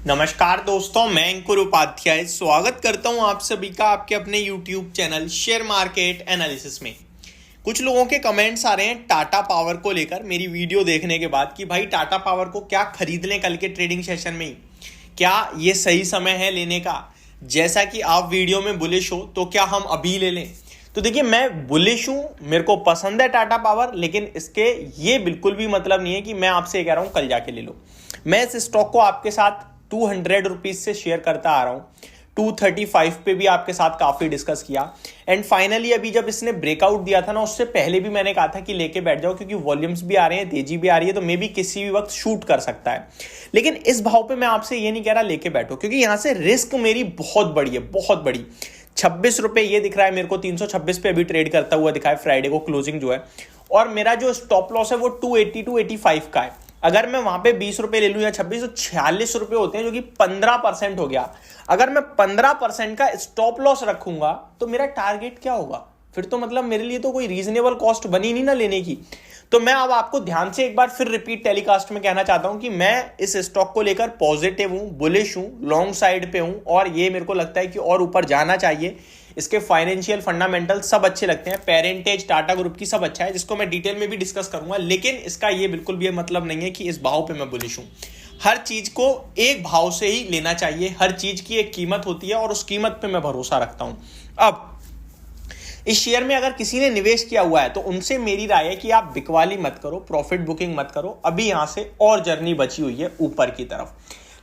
नमस्कार दोस्तों, मैं अंकुर उपाध्याय स्वागत करता हूं आप सभी का आपके अपने YouTube channel share market analysis में। कुछ लोगों के कमेंट्स आ रहे हैं टाटा पावर को लेकर मेरी वीडियो देखने के बाद कि भाई टाटा पावर को क्या खरीद लें कल के ट्रेडिंग सेशन में ही, क्या ये सही समय है लेने का? जैसा कि आप वीडियो में बुलिश हो तो क्या हम अभी ले लें? तो देखिए, मैं बुलिश हूं, मेरे को पसंद है टाटा पावर, लेकिन इसके ये बिल्कुल भी मतलब नहीं है कि मैं आपसे ये कह रहा हूं कल जाके ले लो। मैं इस स्टॉक को आपके साथ 200 रुपीज से शेयर करता आ रहा हूं। 235 पे भी आपके साथ काफी डिस्कस किया एंड फाइनली अभी जब इसने ब्रेकआउट दिया था ना, उससे पहले भी मैंने कहा था कि लेके बैठ जाओ, क्योंकि वॉल्यूम्स भी आ रहे हैं, तेजी भी आ रही है, तो मे भी किसी भी वक्त शूट कर सकता है। लेकिन इस भाव पे मैं आपसे ये नहीं कह रहा लेके बैठो, क्योंकि यहां से रिस्क मेरी बहुत बड़ी है, बहुत बड़ी। 26 रुपए ये दिख रहा है मेरे को, 326 पे अभी ट्रेड करता हुआ दिखा है फ्राइडे को क्लोजिंग जो है, और मेरा जो स्टॉप लॉस है वो 280 टू 85 का है। अगर मैं वहां पे 20 रुपए ले लूं या 26, तो 46 रुपए होते हैं, जो कि 15% हो गया। अगर मैं 15% का स्टॉप लॉस रखूंगा तो मेरा टारगेट क्या होगा? फिर तो मतलब मेरे लिए तो कोई रीजनेबल कॉस्ट बनी नहीं ना लेने की। तो मैं अब आपको ध्यान से एक बार फिर रिपीट टेलीकास्ट में कहना चाहता हूं कि मैं इस स्टॉक को लेकर पॉजिटिव हूं, बुलिश हूं, लॉन्ग साइड पे हूं, और ये मेरे को लगता है कि और ऊपर जाना चाहिए। इसके फाइनेंशियल फंडामेंटल सब अच्छे लगते हैं, पेरेंटेज टाटा ग्रुप की सब अच्छा है, जिसको मैं डिटेल में भी डिस्कस करूंगा। लेकिन इसका ये बिल्कुल भी मतलब नहीं है कि इस भाव पे मैं बुलिश हूं। हर चीज को एक भाव से ही लेना चाहिए, हर चीज की एक कीमत होती है और उस कीमत पे मैं भरोसा रखता हूं। अब इस शेयर में अगर किसी ने निवेश किया हुआ है तो उनसे मेरी राय है कि आप बिकवाली मत करो, प्रॉफिट बुकिंग मत करो। अभी यहां से और जर्नी बची हुई है ऊपर की तरफ।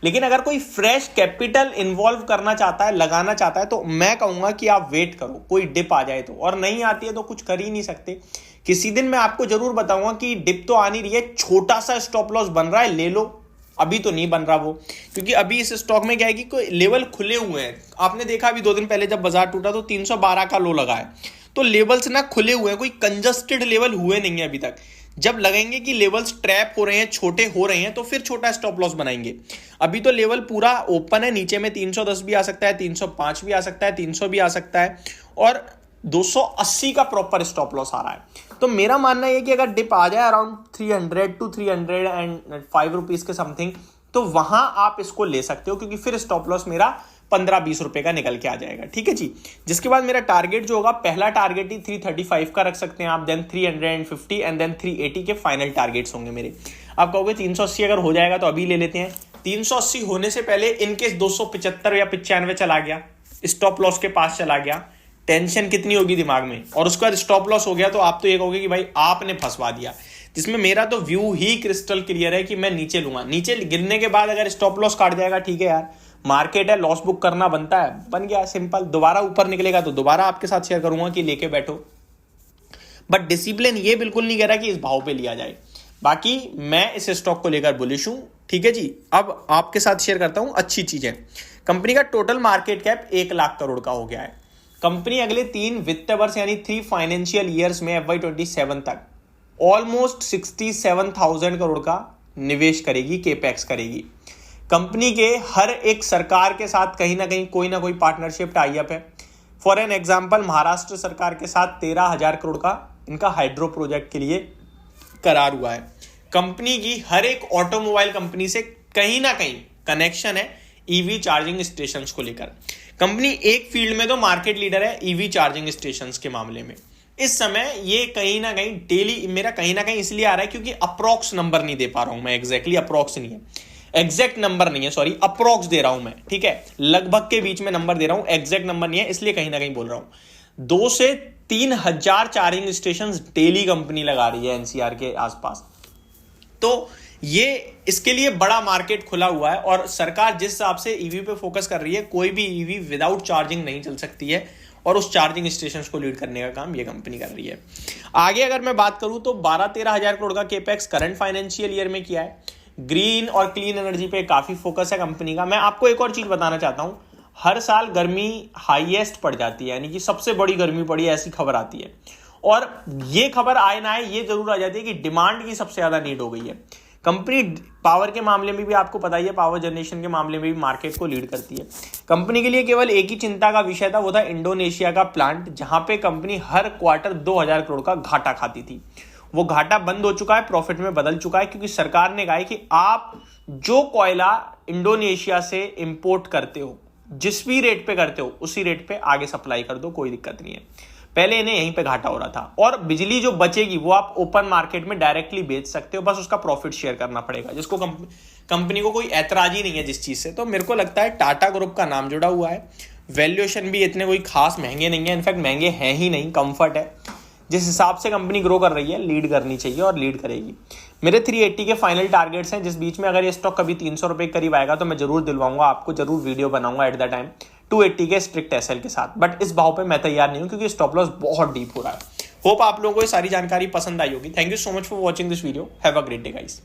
लेकिन अगर कोई फ्रेश कैपिटल इन्वॉल्व करना चाहता है, लगाना चाहता है, तो मैं कहूंगा कि आप वेट करो, कोई डिप आ जाए तो। और नहीं आती है तो कुछ कर ही नहीं सकते। किसी दिन मैं आपको जरूर बताऊंगा कि डिप तो आ नहीं रही है, छोटा सा स्टॉप लॉस बन रहा है, ले लो। अभी तो नहीं बन रहा वो, क्योंकि अभी इस स्टॉक में क्या है कि कोई लेवल खुले हुए हैं। आपने देखा अभी 2 दिन पहले जब बाजार टूटा तो 312 का लो लगा है, तो लेवल्स ना खुले हुए हैं, कोई कंजस्टेड लेवल हुए नहीं है अभी तक। जब लगेंगे कि लेवल्स ट्रैप हो रहे हैं, छोटे हो रहे हैं, तो फिर छोटा स्टॉप लॉस बनाएंगे। अभी तो लेवल पूरा ओपन है, नीचे में 310 भी आ सकता है, 305 भी आ सकता है, 300 भी आ सकता है, और 280 का प्रॉपर स्टॉप लॉस आ रहा है। तो मेरा मानना यह कि अगर डिप आ जाए अराउंड 300 टू 305 रुपीज के समथिंग, तो वहां आप इसको ले सकते हो, क्योंकि फिर स्टॉप लॉस मेरा 15-20 रुपए का निकल के आ जाएगा। ठीक है जी। जिसके बाद मेरा टारगेट जो होगा, पहला टारगेट ही 335 का रख सकते हैं आप, देन 350 एंड देन 380 के फाइनल टारगेट्स होंगे मेरे। आप कहोगे 380 अगर हो जाएगा तो अभी ले लेते हैं। 380 होने से पहले इनकेस 275 या 95 चला गया, स्टॉप लॉस के पास चला गया, टेंशन कितनी होगी दिमाग में। और उसके बाद स्टॉप लॉस हो गया तो आप तो ये कहोगे कि भाई आपने फंसवा दिया। जिसमें मेरा तो व्यू ही क्रिस्टल क्लियर है कि मैं नीचे लूंगा। नीचे गिरने के बाद अगर स्टॉप लॉस काट जाएगा, ठीक है यार, मार्केट है, लॉस बुक करना बनता है, बन गया, सिंपल। दोबारा ऊपर निकलेगा तो दोबारा आपके साथ शेयर करूंगा कि लेके बैठो। बट डिसिप्लिन ये बिल्कुल नहीं कह रहा कि इस भाव पे लिया जाए। बाकी मैं इस स्टॉक को लेकर बुलिश हूं। ठीक है जी। अब आपके साथ शेयर करता हूं अच्छी चीजें। कंपनी का total market cap 1 lakh crore का हो गया है। कंपनी अगले 3 वित्त वर्ष यानी 3 फाइनेंशियल ईयर्स में FY27 तक ऑलमोस्ट 67,000 करोड़ का निवेश करेगी, केपेक्स करेगी। कंपनी के हर एक सरकार के साथ कहीं ना कोई पार्टनरशिप टाई अप है। फॉर एन एग्जांपल, महाराष्ट्र सरकार के साथ 13,000 करोड़ का इनका हाइड्रो प्रोजेक्ट के लिए करार हुआ है। कंपनी की हर एक ऑटोमोबाइल कंपनी से कहीं ना कहीं कनेक्शन है ईवी चार्जिंग स्टेशन को लेकर। कंपनी एक फील्ड में तो मार्केट लीडर है ईवी चार्जिंग स्टेशन के मामले में। इस समय ये कहीं ना कहीं डेली मेरा कहीं ना कहीं इसलिए आ रहा है क्योंकि अप्रॉक्स नंबर नहीं दे पा रहा हूं मैं, एग्जैक्टली अप्रॉक्स नहीं है, एग्जैक्ट नंबर नहीं है, सॉरी, अप्रॉक्स दे रहा हूं मैं। ठीक है, लगभग के बीच में नंबर दे रहा हूं, एग्जैक्ट नंबर नहीं है, इसलिए कहीं ना कहीं बोल रहा हूं। 2 से 3 हजार चार्जिंग स्टेशन डेली कंपनी लगा रही है एनसीआर के आसपास। तो ये इसके लिए बड़ा मार्केट खुला हुआ है, और सरकार जिस हिसाब से ईवी पे फोकस कर रही है, कोई भी ईवी विदाउट चार्जिंग नहीं चल सकती है, और उस चार्जिंग स्टेशन को लीड करने का काम ये कंपनी कर रही है। आगे अगर मैं बात करूं तो 12-13 हजार करोड़ का केपेक्स करंट फाइनेंशियल ईयर में किया है। ग्रीन और क्लीन एनर्जी पे काफी फोकस है कंपनी का। मैं आपको एक और चीज बताना चाहता हूं, हर साल गर्मी हाईएस्ट पड़ जाती है, यानी कि सबसे बड़ी गर्मी पड़ी ऐसी खबर आती है, और ये खबर आए ना आए ये जरूर आ जाती है कि डिमांड की सबसे ज्यादा नीड हो गई है। कंपनी पावर के मामले में भी आपको पता ही है, पावर जनरेशन के मामले में भी मार्केट को लीड करती है। कंपनी के लिए केवल एक ही चिंता का विषय था, वो था इंडोनेशिया का प्लांट, जहां पे कंपनी हर क्वार्टर 2,000 करोड़ का घाटा खाती थी। वो घाटा बंद हो चुका है, प्रॉफिट में बदल चुका है, क्योंकि सरकार ने कहा है कि आप जो कोयला इंडोनेशिया से इंपोर्ट करते हो, जिस भी रेट पे करते हो उसी रेट पे आगे सप्लाई कर दो, कोई दिक्कत नहीं है। पहले इन्हें यहीं पे घाटा हो रहा था। और बिजली जो बचेगी वो आप ओपन मार्केट में डायरेक्टली बेच सकते हो, बस उसका प्रॉफिट शेयर करना पड़ेगा, जिसको कंपनी को कोई ऐतराज ही नहीं है जिस चीज से। तो मेरे को लगता है टाटा ग्रुप का नाम जुड़ा हुआ है, वैल्यूएशन भी इतने कोई खास महंगे नहीं है, इनफैक्ट महंगे हैं ही नहीं, कंफर्ट है। जिस हिसाब से कंपनी ग्रो कर रही है, लीड करनी चाहिए और लीड करेगी। मेरे 380 के फाइनल टारगेट्स हैं, जिस बीच में अगर ये स्टॉक कभी 300 रुपए करीब आएगा तो मैं जरूर दिलवाऊंगा आपको, जरूर वीडियो बनाऊंगा एट द टाइम 280 के स्ट्रिक्ट एसएल के साथ। बट इस भाव पे मैं तैयार नहीं हूं, क्योंकि स्टॉप लॉस बहुत डीप हो रहा है। होप आप लोगों को ये सारी जानकारी पसंद आई होगी। Thank you so much for watching this video. Have a great day guys.